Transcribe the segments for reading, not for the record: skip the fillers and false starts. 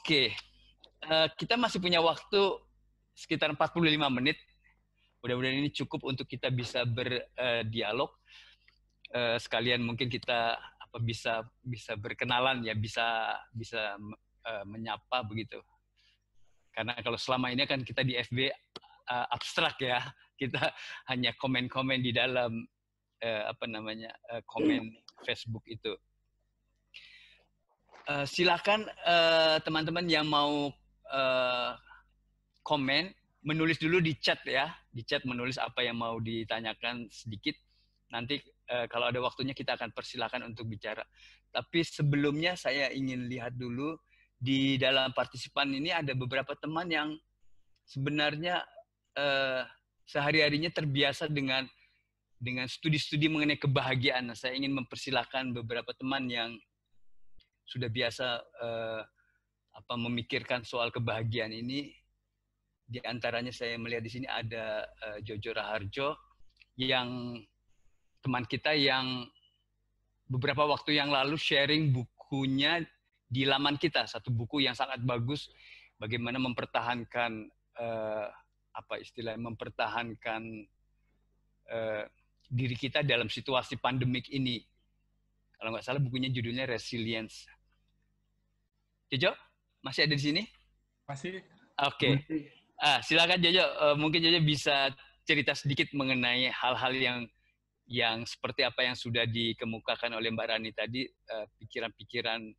Oke, kita masih punya waktu sekitar 45 menit. Mudah-mudahan ini cukup untuk kita bisa berdialog. Sekalian mungkin kita bisa berkenalan ya, bisa menyapa begitu. Karena kalau selama ini kan kita di FB abstrak ya, kita hanya komen-komen di dalam komen Facebook itu. Silakan teman-teman yang mau komen, menulis dulu di chat ya, di chat menulis apa yang mau ditanyakan sedikit. Nanti kalau ada waktunya kita akan persilakan untuk bicara. Tapi sebelumnya saya ingin lihat dulu di dalam partisipan ini ada beberapa teman yang sebenarnya sehari-harinya terbiasa dengan studi-studi mengenai kebahagiaan. Nah, saya ingin mempersilahkan beberapa teman yang sudah biasa memikirkan soal kebahagiaan ini. Di antaranya saya melihat di sini ada Jojo Raharjo, yang teman kita yang beberapa waktu yang lalu sharing bukunya di laman kita, satu buku yang sangat bagus, bagaimana mempertahankan mempertahankan diri kita dalam situasi pandemik ini. Kalau nggak salah bukunya judulnya Resilience. Jojo, masih ada di sini? Masih. Oke. Silakan Jojo, mungkin Jojo bisa cerita sedikit mengenai hal-hal yang seperti apa yang sudah dikemukakan oleh Mbak Rani tadi, pikiran-pikiran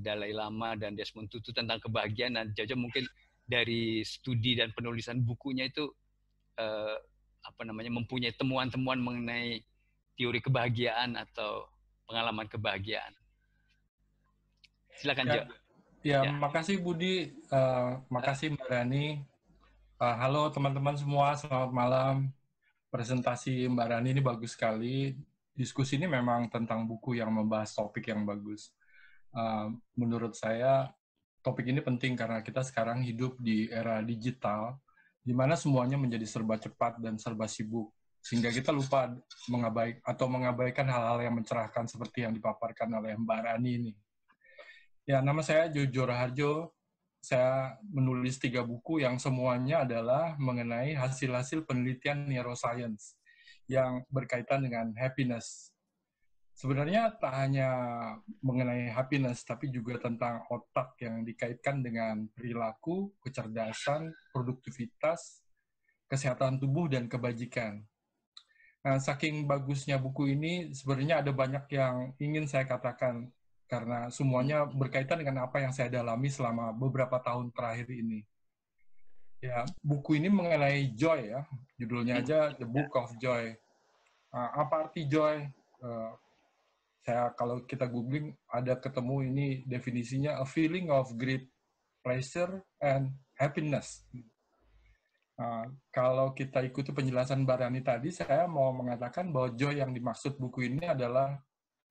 Dalai Lama dan Desmond Tutu tentang kebahagiaan. Dan Jojo mungkin dari studi dan penulisan bukunya itu mempunyai temuan-temuan mengenai teori kebahagiaan atau pengalaman kebahagiaan. Silakan Jo. Ya, makasih Budi, makasih Mbak Rani. Halo teman-teman semua, selamat malam. Presentasi Mbak Rani ini bagus sekali. Diskusi ini memang tentang buku yang membahas topik yang bagus. Menurut saya, topik ini penting karena kita sekarang hidup di era digital, di mana semuanya menjadi serba cepat dan serba sibuk, sehingga kita lupa mengabaikan hal-hal yang mencerahkan seperti yang dipaparkan oleh Mbak Rani ini. Ya, nama saya Jojo Raharjo. Saya menulis 3 buku yang semuanya adalah mengenai hasil-hasil penelitian neuroscience yang berkaitan dengan happiness. Sebenarnya tak hanya mengenai happiness, tapi juga tentang otak yang dikaitkan dengan perilaku, kecerdasan, produktivitas, kesehatan tubuh, dan kebajikan. Nah, saking bagusnya buku ini, sebenarnya ada banyak yang ingin saya katakan, karena semuanya berkaitan dengan apa yang saya dalami selama beberapa tahun terakhir ini. Ya, buku ini mengenai joy ya, judulnya aja The Book of Joy. Apa arti joy? Kalau kita googling ada ketemu ini definisinya, a feeling of great pleasure and happiness. Kalau kita ikuti penjelasan Mbak Rani tadi, saya mau mengatakan bahwa joy yang dimaksud buku ini adalah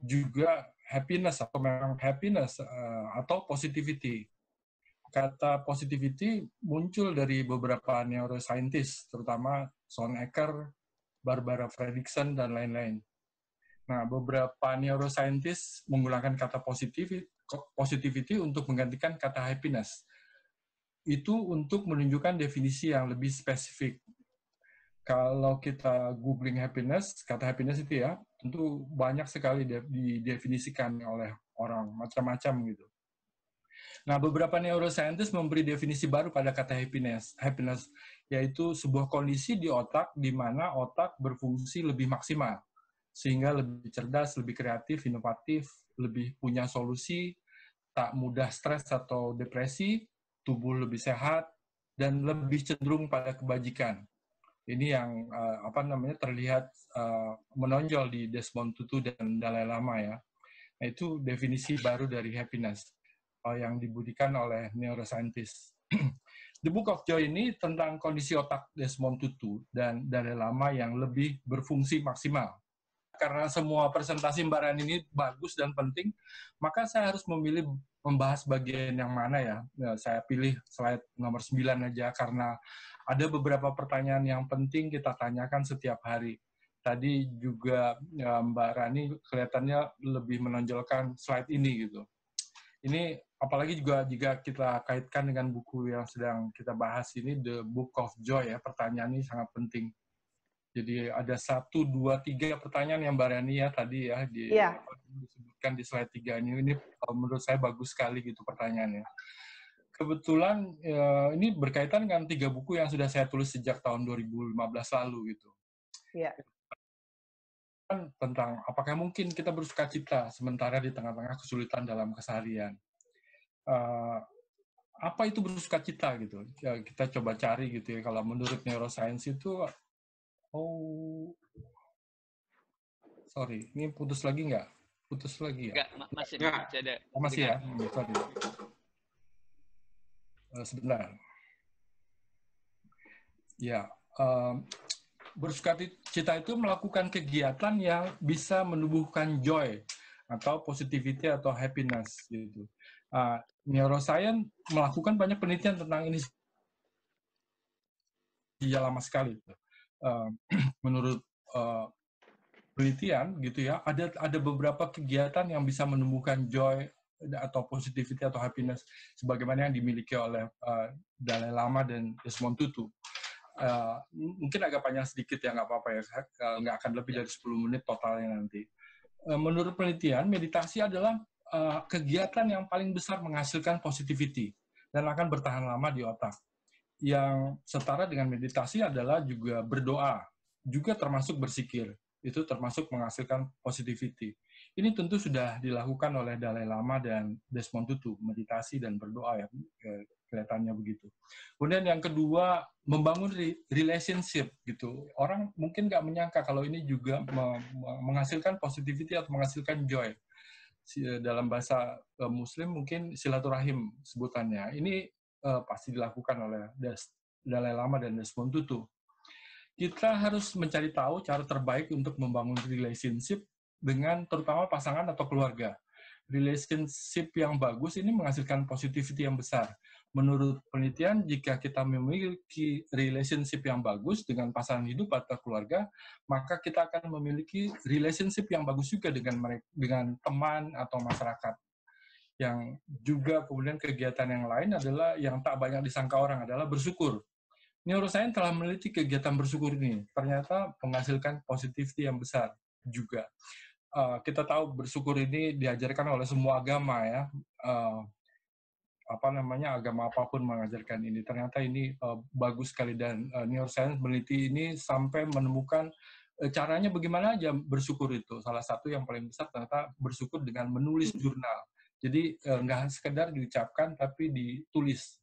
juga happiness atau memang happiness atau positivity. Kata positivity muncul dari beberapa neuroscientist, terutama Sean Ecker, Barbara Fredrickson, dan lain-lain. Nah, beberapa neuroscientist menggunakan kata positivity untuk menggantikan kata happiness. Itu untuk menunjukkan definisi yang lebih spesifik. Kalau kita googling happiness, kata happiness itu ya, tentu banyak sekali didefinisikan oleh orang, macam-macam gitu. Nah, beberapa neuroscientist memberi definisi baru pada kata happiness, yaitu sebuah kondisi di otak di mana otak berfungsi lebih maksimal, sehingga lebih cerdas, lebih kreatif, inovatif, lebih punya solusi, tak mudah stres atau depresi, tubuh lebih sehat, dan lebih cenderung pada kebajikan. Ini yang terlihat menonjol di Desmond Tutu dan Dalai Lama ya. Nah, itu definisi baru dari happiness yang diberikan oleh neuroscientist. The Book of Joy ini tentang kondisi otak Desmond Tutu dan Dalai Lama yang lebih berfungsi maksimal. Karena semua presentasi Mbak Rani ini bagus dan penting, maka saya harus memilih membahas bagian yang mana ya. Saya pilih slide nomor 9 aja, karena ada beberapa pertanyaan yang penting kita tanyakan setiap hari. Tadi juga Mbak Rani kelihatannya lebih menonjolkan slide ini gitu. Ini apalagi juga jika kita kaitkan dengan buku yang sedang kita bahas ini, The Book of Joy ya, pertanyaan ini sangat penting. Jadi ada 1, 2, 3 pertanyaan yang Mbak Rani ya tadi ya disebutkan di slide 3 ini. Ini menurut saya bagus sekali gitu pertanyaannya. Kebetulan ini berkaitan dengan 3 buku yang sudah saya tulis sejak tahun 2015 lalu gitu. Iya. Kan tentang apakah mungkin kita bersuka cita sementara di tengah-tengah kesulitan dalam keseharian. Apa itu bersuka cita gitu? Ya, kita coba cari gitu ya. Kalau menurut neuroscience itu, sorry, ini putus lagi nggak? Putus lagi ya? Enggak, masih ada. Masih ya? Sorry. Sebentar. Ya, bersuka cita itu melakukan kegiatan yang bisa menumbuhkan joy atau positivity atau happiness gitu. Neuroscience melakukan banyak penelitian tentang ini sejak lama sekali. Menurut penelitian gitu ya, ada beberapa kegiatan yang bisa menumbuhkan joy atau positivity atau happiness sebagaimana yang dimiliki oleh Dalai Lama dan Desmond Tutu. Mungkin agak panjang sedikit ya, nggak apa-apa ya, nggak akan lebih dari 10 menit totalnya nanti. Menurut penelitian, meditasi adalah kegiatan yang paling besar menghasilkan positivity dan akan bertahan lama di otak. Yang setara dengan meditasi adalah juga berdoa, juga termasuk bersikir. Itu termasuk menghasilkan positivity. Ini tentu sudah dilakukan oleh Dalai Lama dan Desmond Tutu, meditasi dan berdoa ya, kelihatannya begitu. Kemudian yang kedua, membangun relationship gitu. Orang mungkin nggak menyangka kalau ini juga menghasilkan positivity atau menghasilkan joy. Dalam bahasa Muslim mungkin silaturahim sebutannya. Ini pasti dilakukan oleh Dalai Lama dan Desmond Tutu. Kita harus mencari tahu cara terbaik untuk membangun relationship dengan terutama pasangan atau keluarga. Relationship yang bagus ini menghasilkan positivity yang besar. Menurut penelitian, jika kita memiliki relationship yang bagus dengan pasangan hidup atau keluarga, maka kita akan memiliki relationship yang bagus juga dengan teman atau masyarakat. Yang juga kemudian kegiatan yang lain adalah yang tak banyak disangka orang adalah bersyukur. Neuroscience telah meneliti kegiatan bersyukur ini, ternyata menghasilkan positivity yang besar juga. Kita tahu bersyukur ini diajarkan oleh semua agama ya, agama apapun mengajarkan ini. Ternyata ini bagus sekali dan neuroscience meneliti ini sampai menemukan caranya bagaimana aja bersyukur itu. Salah satu yang paling besar ternyata bersyukur dengan menulis jurnal. Jadi nggak sekedar diucapkan tapi ditulis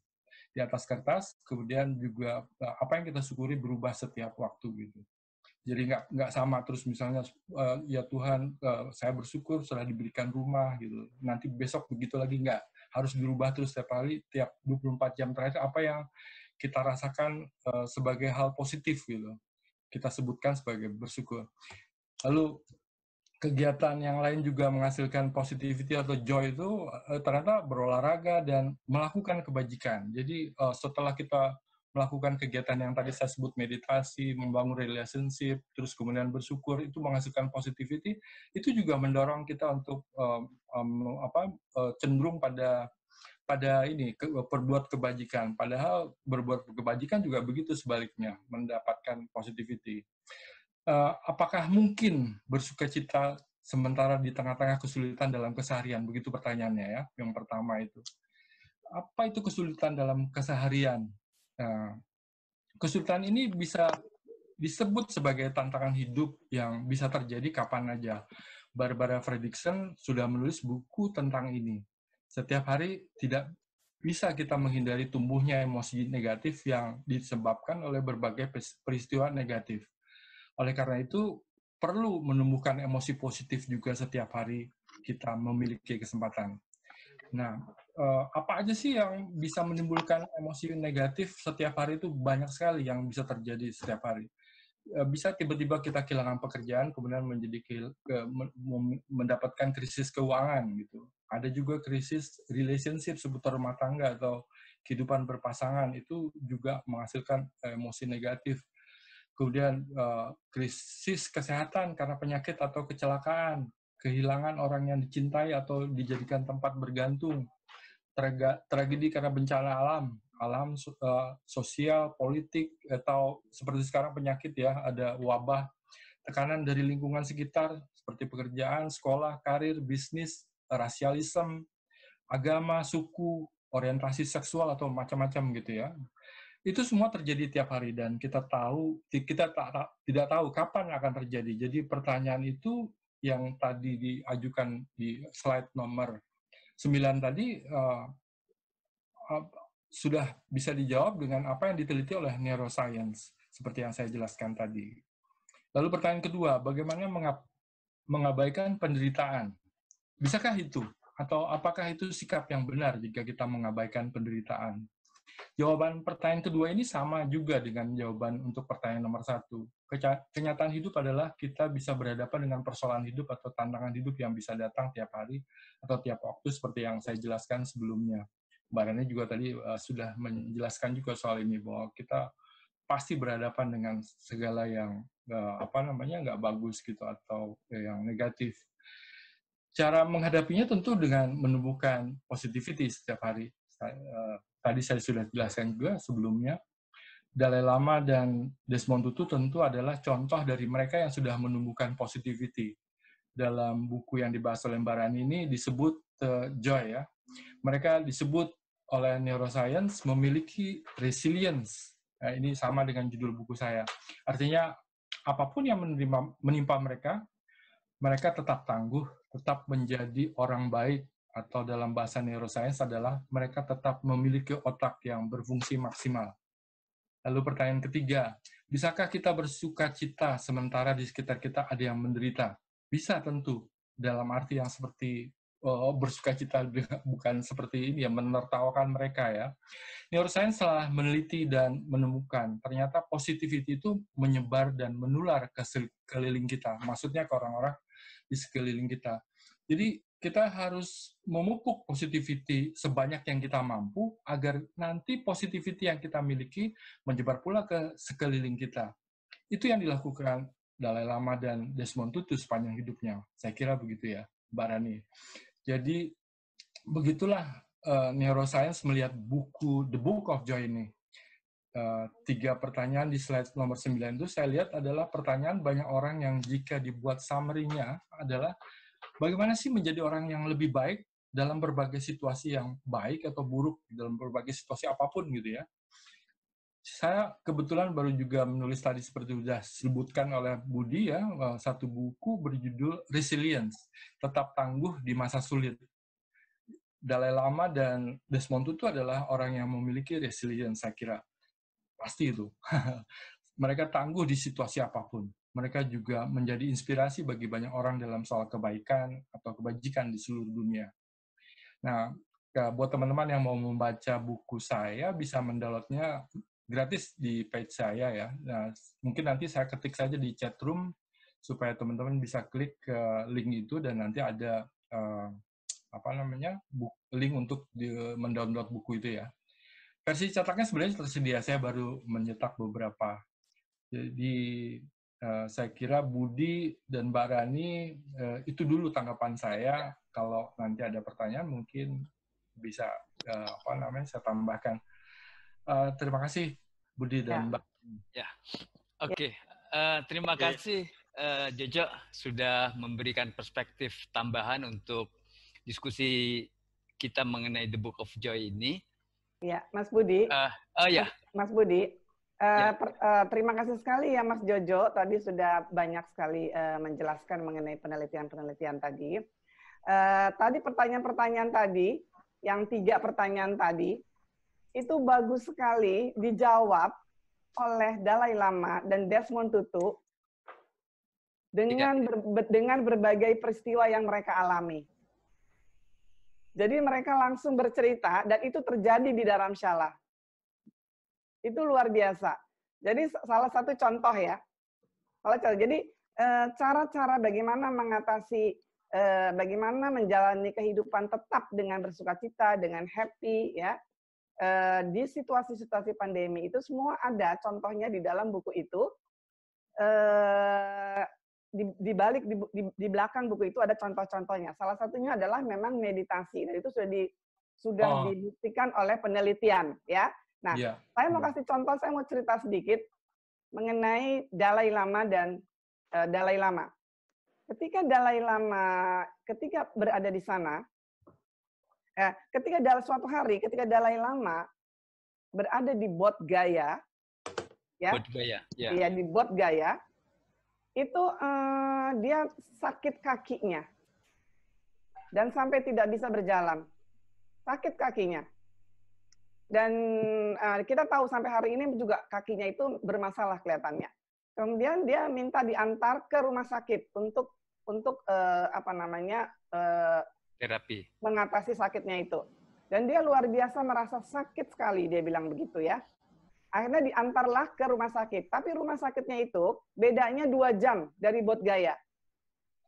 di atas kertas, kemudian juga apa yang kita syukuri berubah setiap waktu gitu. Jadi nggak sama terus misalnya ya Tuhan saya bersyukur setelah diberikan rumah gitu. Nanti besok begitu lagi nggak, harus dirubah terus setiap hari, tiap 24 jam terakhir apa yang kita rasakan sebagai hal positif gitu. Kita sebutkan sebagai bersyukur. Lalu kegiatan yang lain juga menghasilkan positivity atau joy itu ternyata berolahraga dan melakukan kebajikan. Jadi setelah kita melakukan kegiatan yang tadi saya sebut meditasi, membangun relationship, terus kemudian bersyukur, itu menghasilkan positivity, itu juga mendorong kita untuk cenderung pada ini berbuat kebajikan. Padahal berbuat kebajikan juga begitu sebaliknya, mendapatkan positivity. Apakah mungkin bersukacita sementara di tengah-tengah kesulitan dalam keseharian? Begitu pertanyaannya ya, yang pertama itu. Apa itu kesulitan dalam keseharian? Kesulitan ini bisa disebut sebagai tantangan hidup yang bisa terjadi kapan aja. Barbara Fredrickson sudah menulis buku tentang ini. Setiap hari tidak bisa kita menghindari tumbuhnya emosi negatif yang disebabkan oleh berbagai peristiwa negatif. Oleh karena itu, perlu menumbuhkan emosi positif juga setiap hari kita memiliki kesempatan. Nah, apa aja sih yang bisa menimbulkan emosi negatif setiap hari itu banyak sekali yang bisa terjadi setiap hari. Bisa tiba-tiba kita kehilangan pekerjaan, kemudian mendapatkan krisis keuangan gitu. Ada juga krisis relationship seputar rumah tangga atau kehidupan berpasangan, itu juga menghasilkan emosi negatif. Kemudian krisis kesehatan karena penyakit atau kecelakaan, kehilangan orang yang dicintai atau dijadikan tempat bergantung, tragedi karena bencana alam sosial, politik, atau seperti sekarang penyakit ya, ada wabah, tekanan dari lingkungan sekitar seperti pekerjaan, sekolah, karir, bisnis, rasialisme, agama, suku, orientasi seksual atau macam-macam gitu ya. Itu semua terjadi tiap hari dan tidak tahu kapan akan terjadi. Jadi pertanyaan itu yang tadi diajukan di slide nomor 9 tadi sudah bisa dijawab dengan apa yang diteliti oleh neuroscience seperti yang saya jelaskan tadi. Lalu pertanyaan kedua, bagaimana mengabaikan penderitaan? Bisakah itu? Atau apakah itu sikap yang benar jika kita mengabaikan penderitaan? Jawaban pertanyaan kedua ini sama juga dengan jawaban untuk pertanyaan nomor 1. Kenyataan hidup adalah kita bisa berhadapan dengan persoalan hidup atau tantangan hidup yang bisa datang tiap hari atau tiap waktu seperti yang saya jelaskan sebelumnya. Mbak Rani juga tadi sudah menjelaskan juga soal ini, bahwa kita pasti berhadapan dengan segala yang nggak bagus gitu atau yang negatif. Cara menghadapinya tentu dengan menumbuhkan positivity setiap hari. Tadi saya sudah jelaskan juga sebelumnya, Dalai Lama dan Desmond Tutu tentu adalah contoh dari mereka yang sudah menumbuhkan positivity. Dalam buku yang dibahas oleh Mbak Rani ini disebut Joy ya. Mereka disebut oleh neuroscience memiliki resilience. Nah, ini sama dengan judul buku saya. Artinya apapun yang menimpa mereka, mereka tetap tangguh, tetap menjadi orang baik, atau dalam bahasa neuroscience adalah mereka tetap memiliki otak yang berfungsi maksimal. Lalu pertanyaan ketiga, bisakah kita bersuka cita sementara di sekitar kita ada yang menderita? Bisa tentu, dalam arti yang seperti bersuka cita, bukan seperti ini ya, menertawakan mereka ya. Neuroscience telah meneliti dan menemukan ternyata positivity itu menyebar dan menular ke sekeliling kita, maksudnya ke orang-orang di sekeliling kita. Jadi kita harus memupuk positivity sebanyak yang kita mampu agar nanti positivity yang kita miliki menyebar pula ke sekeliling kita. Itu yang dilakukan Dalai Lama dan Desmond Tutu sepanjang hidupnya. Saya kira begitu ya, Mbak Rani. Jadi begitulah neuroscience melihat buku The Book of Joy ini. 3 pertanyaan di slide nomor 9 itu saya lihat adalah pertanyaan banyak orang yang jika dibuat summary-nya adalah bagaimana sih menjadi orang yang lebih baik dalam berbagai situasi yang baik atau buruk, dalam berbagai situasi apapun gitu ya. Saya kebetulan baru juga menulis tadi seperti sudah disebutkan oleh Budi ya, satu buku berjudul Resilience, tetap tangguh di masa sulit. Dalai Lama dan Desmond Tutu adalah orang yang memiliki resilience, saya kira. Pasti itu. Mereka tangguh di situasi apapun. Mereka juga menjadi inspirasi bagi banyak orang dalam soal kebaikan atau kebajikan di seluruh dunia. Nah, buat teman-teman yang mau membaca buku saya, bisa mendownloadnya gratis di page saya ya. Nah, mungkin nanti saya ketik saja di chat room supaya teman-teman bisa klik ke link itu dan nanti ada link untuk mendownload buku itu ya. Versi cetaknya sebenarnya tersedia, saya baru mencetak beberapa. Jadi saya kira Budi dan Mbak Rani itu dulu tanggapan saya. Kalau nanti ada pertanyaan mungkin bisa saya tambahkan. Terima kasih Budi dan Mbak. Ya, oke. Terima kasih Jojo sudah memberikan perspektif tambahan untuk diskusi kita mengenai The Book of Joy ini. Ya, Mas Budi. Ya. Mas Budi, terima kasih sekali ya Mas Jojo. Tadi sudah banyak sekali menjelaskan mengenai penelitian-penelitian tadi. Tadi pertanyaan-pertanyaan tadi, yang 3 pertanyaan tadi, itu bagus sekali dijawab oleh Dalai Lama dan Desmond Tutu dengan berbagai peristiwa yang mereka alami. Jadi mereka langsung bercerita, dan itu terjadi di Dharamshala. Itu luar biasa. Jadi salah satu contoh ya. Jadi cara-cara bagaimana mengatasi, bagaimana menjalani kehidupan tetap dengan bersukacita, dengan happy ya. Di situasi-situasi pandemi itu semua ada contohnya di dalam buku itu. Di belakang buku itu ada contoh-contohnya. Salah satunya adalah memang meditasi. Dan itu sudah dibuktikan oleh penelitian, ya. Nah, saya mau kasih contoh, saya mau cerita sedikit mengenai Dalai Lama dan Dalai Lama. Ketika Dalai Lama, ketika berada di sana, ketika suatu hari, ketika Dalai Lama berada di Bodh Gaya, ya, ya di Bodh Gaya, itu dia sakit kakinya dan sampai tidak bisa berjalan, sakit kakinya. Dan kita tahu sampai hari ini juga kakinya itu bermasalah kelihatannya. Kemudian dia minta diantar ke rumah sakit untuk terapi, mengatasi sakitnya itu. Dan dia luar biasa merasa sakit sekali, dia bilang begitu ya. Akhirnya diantarlah ke rumah sakit. Tapi rumah sakitnya itu bedanya 2 jam dari Bodh Gaya.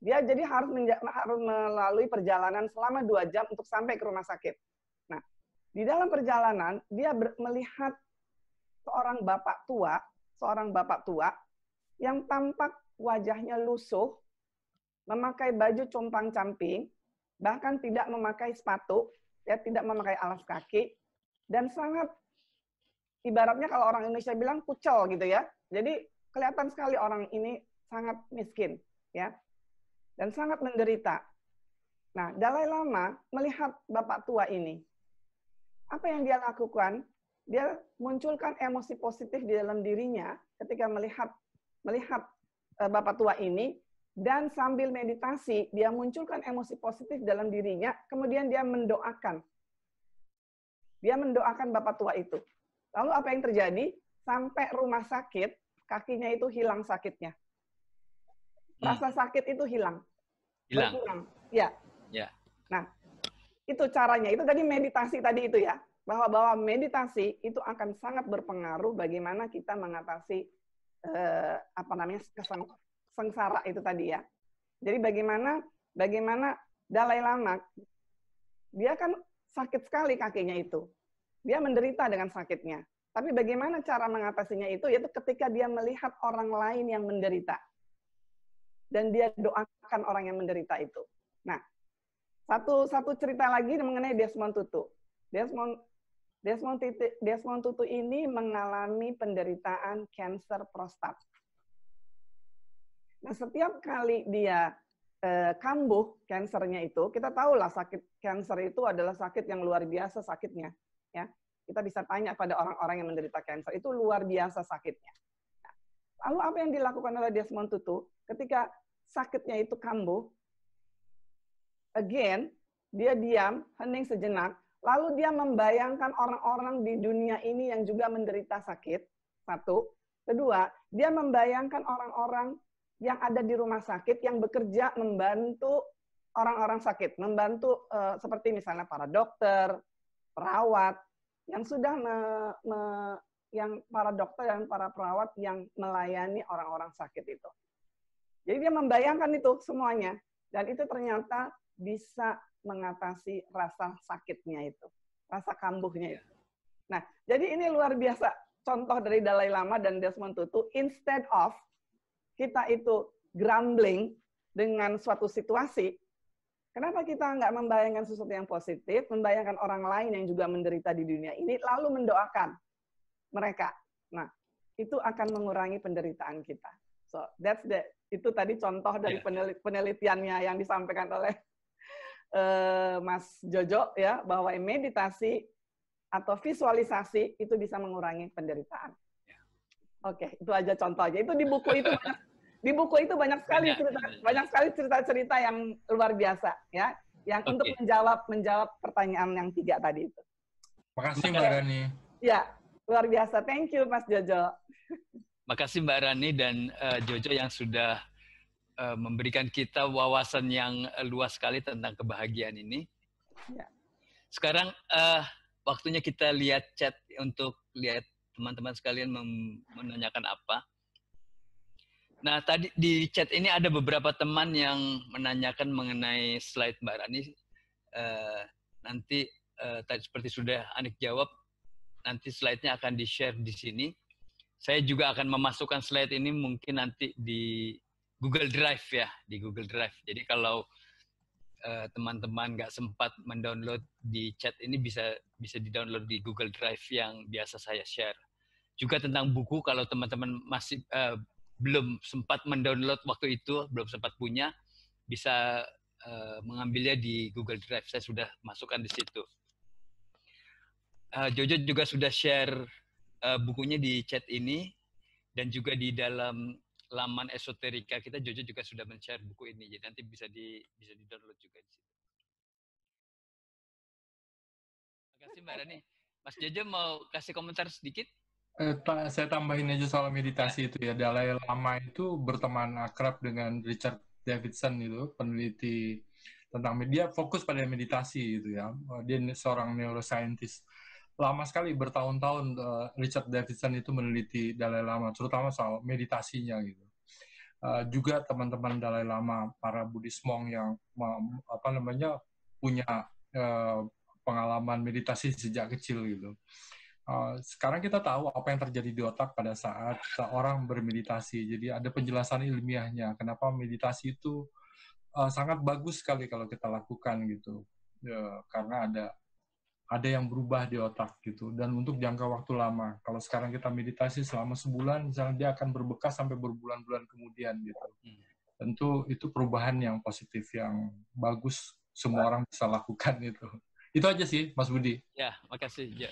Dia jadi harus melalui perjalanan selama 2 jam untuk sampai ke rumah sakit. Nah, di dalam perjalanan, dia melihat seorang bapak tua yang tampak wajahnya lusuh, memakai baju compang-camping, bahkan tidak memakai sepatu, ya, tidak memakai alas kaki, dan sangat, ibaratnya kalau orang Indonesia bilang kucel gitu ya. Jadi kelihatan sekali orang ini sangat miskin, ya, dan sangat menderita. Nah, Dalai Lama melihat bapak tua ini. Apa yang dia lakukan? Dia munculkan emosi positif di dalam dirinya ketika melihat bapak tua ini, dan sambil meditasi dia munculkan emosi positif dalam dirinya, kemudian dia mendoakan bapak tua itu. Lalu apa yang terjadi? Sampai rumah sakit, kakinya itu hilang sakitnya, rasa sakit itu hilang. Berkurang. Ya. Nah, itu caranya. Itu tadi meditasi tadi itu ya, bahwa meditasi itu akan sangat berpengaruh bagaimana kita mengatasi sengsara itu tadi ya. Jadi bagaimana Dalai Lama, dia kan sakit sekali kakinya itu. Dia menderita dengan sakitnya. Tapi bagaimana cara mengatasinya itu? Yaitu ketika dia melihat orang lain yang menderita. Dan dia doakan orang yang menderita itu. Nah, satu cerita lagi mengenai Desmond Tutu. Desmond Tutu ini mengalami penderitaan kanker prostat. Nah, setiap kali dia kambuh kansernya itu, kita tahulah sakit kanker itu adalah sakit yang luar biasa sakitnya. Ya, kita bisa tanya pada orang-orang yang menderita kanker, itu luar biasa sakitnya. Nah, lalu apa yang dilakukan oleh Desmond Tutu ketika sakitnya itu kambuh? Again, dia diam, hening sejenak, lalu dia membayangkan orang-orang di dunia ini yang juga menderita sakit. Satu. Kedua, dia membayangkan orang-orang yang ada di rumah sakit yang bekerja membantu orang-orang sakit, membantu seperti misalnya para dokter, perawat yang sudah para dokter dan para perawat yang melayani orang-orang sakit itu. Jadi dia membayangkan itu semuanya, dan itu ternyata bisa mengatasi rasa sakitnya itu, rasa kambuhnya itu. Nah, jadi ini luar biasa contoh dari Dalai Lama dan Desmond Tutu. Instead of kita itu grumbling dengan suatu situasi, kenapa kita nggak membayangkan sesuatu yang positif, membayangkan orang lain yang juga menderita di dunia ini, lalu mendoakan mereka. Nah, itu akan mengurangi penderitaan kita. So, itu tadi contoh dari penelitiannya yang disampaikan oleh Mas Jojo, ya, bahwa meditasi atau visualisasi itu bisa mengurangi penderitaan. Oke, itu aja contohnya. Itu di buku itu banyak sekali cerita-cerita yang luar biasa ya, yang untuk menjawab pertanyaan yang 3 tadi itu. Makasih Mbak Rani. Ya, luar biasa. Thank you Mas Jojo. Makasih Mbak Rani dan Jojo yang sudah memberikan kita wawasan yang luas sekali tentang kebahagiaan ini. Ya. Sekarang waktunya kita lihat chat untuk lihat teman-teman sekalian menanyakan apa. Nah, tadi di chat ini ada beberapa teman yang menanyakan mengenai slide Mbak Rani. Nanti tadi seperti sudah Anik jawab, nanti slide-nya akan di-share di sini. Saya juga akan memasukkan slide ini mungkin nanti di Google Drive ya, di Google Drive. Jadi kalau teman-teman nggak sempat mendownload di chat ini bisa di-download di Google Drive yang biasa saya share. Juga tentang buku, kalau teman-teman masih belum sempat mendownload waktu itu, belum sempat punya, bisa mengambilnya di Google Drive. Saya sudah masukkan di situ. Jojo juga sudah share bukunya di chat ini, dan juga di dalam laman Esoterika kita, Jojo juga sudah men-share buku ini. Jadi nanti bisa di-download juga di situ. Terima kasih Mbak Rani. Mas Jojo mau kasih komentar sedikit? Saya tambahin aja soal meditasi itu ya. Dalai Lama itu berteman akrab dengan Richard Davidson itu, peneliti tentang media, fokus pada meditasi gitu ya. Dia seorang neuroscientist. Lama sekali, bertahun-tahun Richard Davidson itu meneliti Dalai Lama, terutama soal meditasinya gitu. Juga teman-teman Dalai Lama, para Buddhist monk yang punya pengalaman meditasi sejak kecil gitu. Sekarang kita tahu apa yang terjadi di otak pada saat seorang bermeditasi. Jadi ada penjelasan ilmiahnya kenapa meditasi itu sangat bagus sekali kalau kita lakukan gitu. Karena ada yang berubah di otak gitu, dan untuk jangka waktu lama. Kalau sekarang kita meditasi selama sebulan, misalnya dia akan berbekas sampai berbulan-bulan kemudian gitu. Tentu itu perubahan yang positif, yang bagus, semua orang bisa lakukan itu. Itu aja sih, Mas Budi. Ya, makasih. Ya.